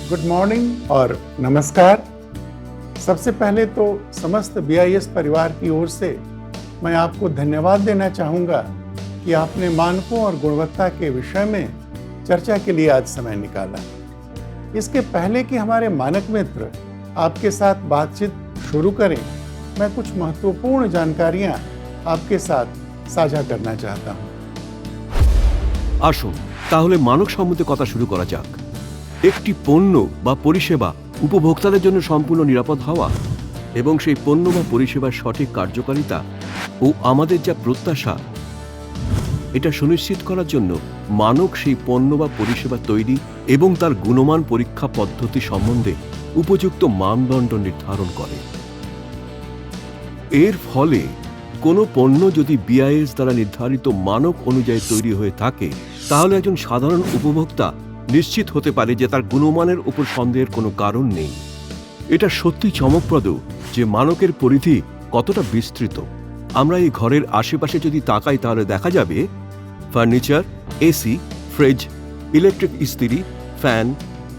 Good morning और नमस्कार। सबसे पहले तो समस्त BIS परिवार की ओर से मैं आपको धन्यवाद देना चाहूँगा कि आपने मानकों और गुणवत्ता के विषय में चर्चा के लिए आज समय निकाला। इसके पहले कि हमारे मानक मित्र आपके साथ बातचीत शुरू करें, मैं कुछ महत्वपूर्ण जानकारियां आपके साथ साझा करना चाहता हूं। আসুন তাহলে মানক সম্বন্ধে কথা শুরু করা যাক। একটি পণ্য বা পরিষেবা উপভোক্তাদের জন্য সম্পূর্ণ নিরাপদ হওয়া এবং সেই পণ্য বা পরিষেবার সঠিক কার্যকারিতা ও আমাদের যা প্রত্যাশা এটা সুনিশ্চিত করার জন্য মানক সেই পণ্য বা পরিষেবা তৈরি এবং তার গুণমান পরীক্ষা পদ্ধতি সম্বন্ধে উপযুক্ত মানদণ্ড নির্ধারণ করে। এর ফলে কোনো পণ্য যদি BIS দ্বারা নির্ধারিত মানক অনুযায়ী তৈরি হয়ে থাকে তাহলে একজন সাধারণ উপভোক্তা নিশ্চিত হতে পারে যে তার গুণমানের উপর সন্দেহের কোনো কারণ নেই। এটা সত্যি চমকপ্রদ যে মানকের পরিধি কতটা বিস্তৃত। আমরা এই ঘরের আশেপাশে যদি তাকাই তাহলে দেখা যাবে ফার্নিচার, এসি, ফ্রিজ, ইলেকট্রিক ইস্ত্রি, ফ্যান,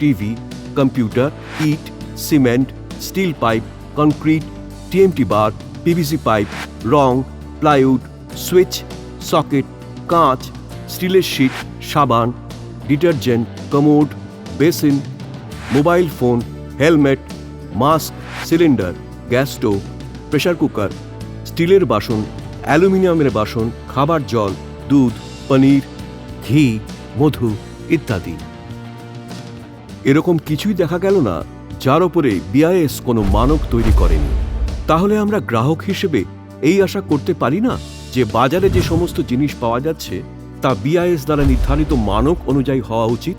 টিভি, কম্পিউটার, ইট, cement, steel pipe, concrete, TMT bar, PVC pipe, রং, প্লাইউড, সুইচ, সকেট, কাঁচ, স্টিলের শিট, সাবান, detergent, commode, basin, mobile phone, helmet, mask, cylinder, gas stove, pressure cooker, স্টিলের বাসন, অ্যালুমিনিয়ামের বাসন, খাবার জল, দুধ, পনির, ঘি, মধু ইত্যাদি। এরকম কিছুই দেখা গেল না যার ওপরে BIS কোনো মানক তৈরি করেনি। তাহলে আমরা গ্রাহক হিসেবে এই আশা করতে পারি না যে বাজারে যে সমস্ত জিনিস পাওয়া যাচ্ছে তা BIS দ্বারা নির্ধারিত মানক অনুযায়ী হওয়া উচিত।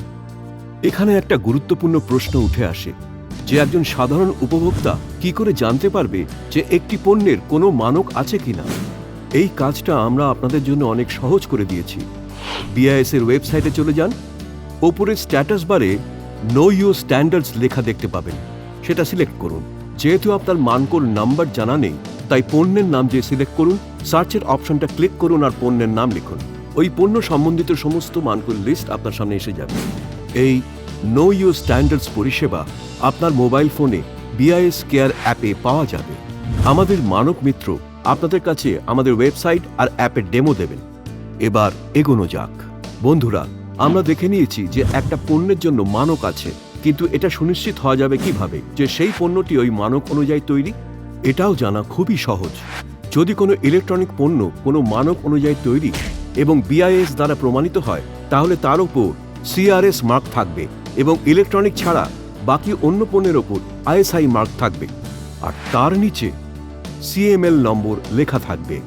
এখানে একটা গুরুত্বপূর্ণ প্রশ্ন উঠে আসে যে একজন সাধারণ উপভোক্তা কি করে জানতে পারবে যে একটি পণ্যের কোনো মানক আছে কিনা। এই কাজটা আমরা আপনাদের জন্য অনেক সহজ করে দিয়েছি। BIS এর ওয়েবসাইটে চলে যান, ওপরে স্ট্যাটাস বারে নো ইউর স্ট্যান্ডার্ডস লেখা দেখতে পাবেন, সেটা সিলেক্ট করুন। যেহেতু আপনার মানকর নাম্বার জানা নেই তাই পণ্যের নাম যে সিলেক্ট করুন, সার্চের অপশনটা ক্লিক করুন আর পণ্যের নাম লিখুন। ওই পণ্য সম্বন্ধিত সমস্ত মানকর লিস্ট আপনার সামনে এসে যাবে। এই নো ইউর স্ট্যান্ডার্ডস পরিষেবা আপনার মোবাইল ফোনে BIS কেয়ার অ্যাপে পাওয়া যাবে। আমাদের মানক মিত্র আপনাদের কাছে আমাদের ওয়েবসাইট আর অ্যাপের ডেমো দেবেন। এবার এগোনো যাক। বন্ধুরা, আমরা দেখে নিয়েছি যে একটা পণ্যের জন্য মানক আছে, কিন্তু এটা সুনিশ্চিত হওয়া যাবে কিভাবে যে সেই পণ্যটি ওই মানক অনুযায়ী তৈরি? এটাও জানা খুবই সহজ। যদি কোনো ইলেকট্রনিক পণ্য কোনো মানক অনুযায়ী তৈরি এবং BIS দ্বারা প্রমাণিত হয় তাহলে তার উপর CRS মার্ক থাকবে এবং ইলেকট্রনিক ছাড়া বাকি অন্য পণ্যের ওপর ISI মার্ক থাকবে আর তার নিচে CML নম্বর লেখা থাকবে।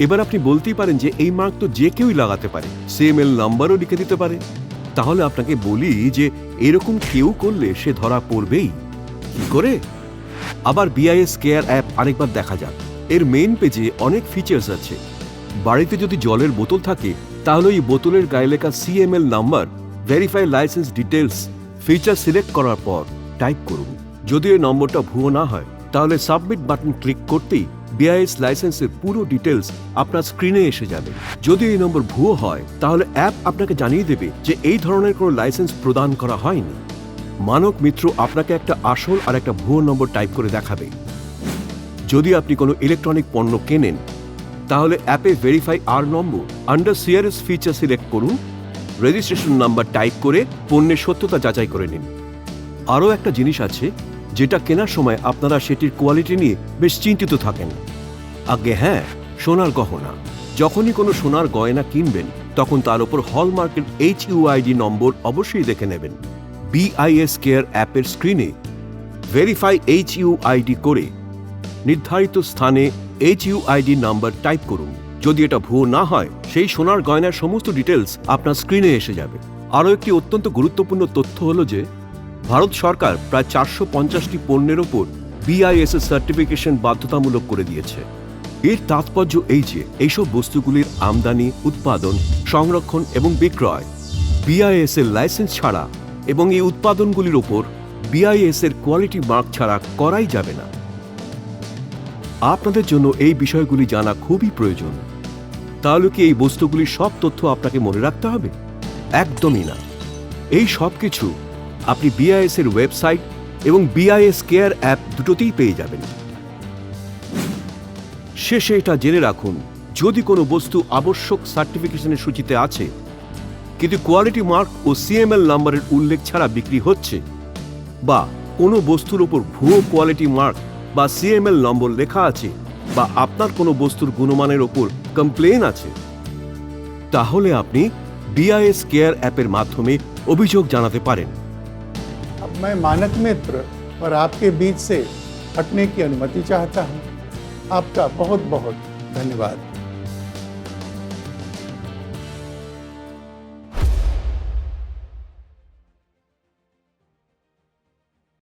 এবার আপনি বলতেই পারেন যে এই মার্ক তো যে কেউই লাগাতে পারে, CML নাম্বারও লিখে দিতে পারে। তাহলে আপনাকে বলি যে এরকম কেউ করলে সে ধরা পড়বেই। কি করে? আবার BIS কেয়ার অ্যাপ আরেকবার দেখা যাক। এর মেইন পেজে অনেক ফিচার্স আছে। বাড়িতে যদি জলের বোতল থাকে তাহলে ওই বোতলের গায়ে লেখা CML number, verify licence details feature select করার পর টাইপ করুন। যদি এই নম্বরটা ভুয়ো না হয় তাহলে সাবমিট বাটন ক্লিক করতেই BIS লাইসেন্সের পুরো ডিটেলস আপনার স্ক্রিনে এসে যাবে। যদি এই নম্বর ভুয়ো হয় তাহলে অ্যাপ আপনাকে জানিয়ে দেবে যে এই ধরনের কোনো লাইসেন্স প্রদান করা হয়নি। মানক মিত্র আপনাকে একটা আসল আর একটা ভুয়ো নম্বর টাইপ করে দেখাবে। যদি আপনি কোনো ইলেকট্রনিক পণ্য কেনেন তাহলে অ্যাপে ভেরিফাই আর নম্বর আন্ডার CRS ফিচার সিলেক্ট করুন, রেজিস্ট্রেশন নাম্বার টাইপ করে পণ্যের সত্যতা যাচাই করে নিন। আরও একটা জিনিস আছে যেটা কেনার সময় আপনারা সেটির কোয়ালিটি নিয়ে বেশ চিন্তিত থাকেন। আগে হ্যাঁ, সোনার গহনা। যখনই কোনো সোনার গয়না কিনবেন তখন তার উপর হলমার্কের HUID নম্বর অবশ্যই দেখে নেবেন। BIS কেয়ার অ্যাপের স্ক্রিনে ভেরিফাই HUID করে নির্ধারিত স্থানে HUID নাম্বার টাইপ করুন। যদি এটা ভুয়ো না হয় সেই সোনার গয়নার সমস্ত ডিটেলস আপনার স্ক্রিনে এসে যাবে। আরও একটি অত্যন্ত গুরুত্বপূর্ণ তথ্য হলো যে ভারত সরকার প্রায় 450টি পণ্যের ওপর BIS সার্টিফিকেশন বাধ্যতামূলক করে দিয়েছে। এর তাৎপর্য এই যে এইসব বস্তুগুলির আমদানি, উৎপাদন, সংরক্ষণ এবং বিক্রয় BIS এর লাইসেন্স ছাড়া এবং এই উৎপাদনগুলির ওপর BIS এর কোয়ালিটি মার্ক ছাড়া করাই যাবে না। আপনাদের জন্য এই বিষয়গুলি জানা খুবই প্রয়োজন। তাহলে কি এই বস্তুগুলির সব তথ্য আপনাকে মনে রাখতে হবে? একদমই না। এই সব কিছু আপনি বিআইএস এর ওয়েবসাইট এবং বিআইএস কেয়ার অ্যাপ দুটোতেই পেয়ে যাবেন। শেষে এটা জেনে রাখুন, যদি কোনো বস্তু আবশ্যক সার্টিফিকেশনের সূচিতে আছে কিন্তু কোয়ালিটি মার্ক ও সিএমএল নাম্বারের উল্লেখ ছাড়া বিক্রি হচ্ছে, বা কোনো বস্তুর ওপর ভুয়ো কোয়ালিটি মার্ক বা সিএমএল নম্বর লেখা আছে, বা আপনার কোনো বস্তুর গুণমানের ওপর কমপ্লেন আছে, তাহলে আপনি বিআইএস কেয়ার অ্যাপের মাধ্যমে অভিযোগ জানাতে পারেন। अब मैं मानक मित्र और आपके बीच से हटने की अनुमति चाहता हूं। आपका बहुत बहुत धन्यवाद।